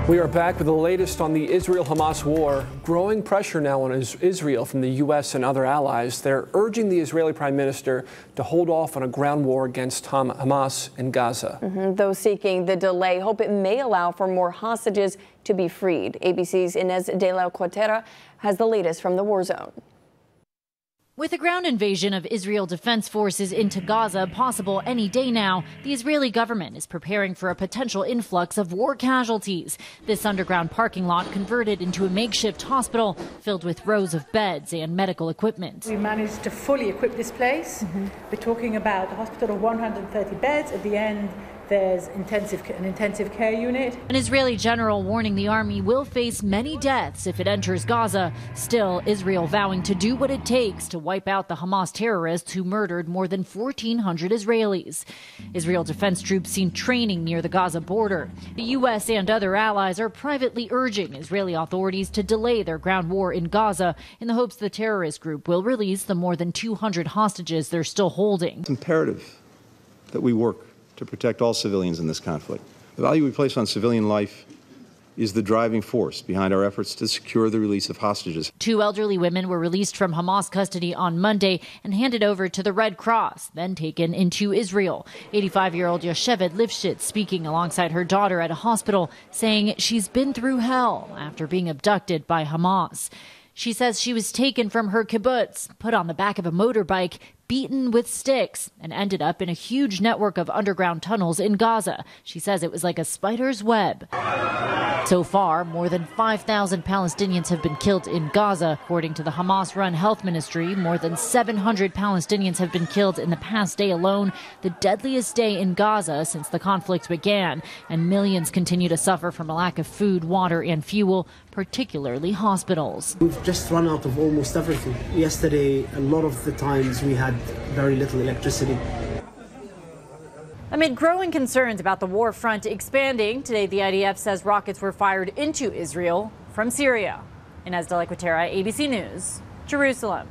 We are back with the latest on the Israel-Hamas war. Growing pressure now on Israel from the U.S. and other allies. They're urging the Israeli Prime Minister to hold off on a ground war against Hamas in Gaza. Those seeking the delay hope it may allow for more hostages to be freed. ABC's Inez de la Cuatera has the latest from the war zone. With the ground invasion of Israel Defense Forces into Gaza possible any day now, the Israeli government is preparing for a potential influx of war casualties. This underground parking lot converted into a makeshift hospital filled with rows of beds and medical equipment. We managed to fully equip this place. We're talking about a hospital of 130 beds. At the end, there's an intensive care unit. An Israeli general warning the army will face many deaths if it enters Gaza. Still, Israel vowing to do what it takes to wipe out the Hamas terrorists who murdered more than 1,400 Israelis. Israel defense troops seen training near the Gaza border. The U.S. and other allies are privately urging Israeli authorities to delay their ground war in Gaza in the hopes the terrorist group will release the more than 200 hostages they're still holding. It's imperative that we work to protect all civilians in this conflict. The value we place on civilian life is the driving force behind our efforts to secure the release of hostages. 2 elderly women were released from Hamas custody on Monday and handed over to the Red Cross, then taken into Israel. 85-year-old Yoshevet Lifshitz speaking alongside her daughter at a hospital, saying she's been through hell after being abducted by Hamas. She says she was taken from her kibbutz, put on the back of a motorbike, beaten with sticks, and ended up in a huge network of underground tunnels in Gaza. She says it was like a spider's web. So far, more than 5,000 Palestinians have been killed in Gaza. According to the Hamas-run health ministry, more than 700 Palestinians have been killed in the past day alone, the deadliest day in Gaza since the conflict began. And millions continue to suffer from a lack of food, water, and fuel, particularly hospitals. We've just run out of almost everything. Yesterday, a lot of the times we had very little electricity. Amid growing concerns about the war front expanding, today the IDF says rockets were fired into Israel from Syria. Inez de la Cuatera, ABC News, Jerusalem.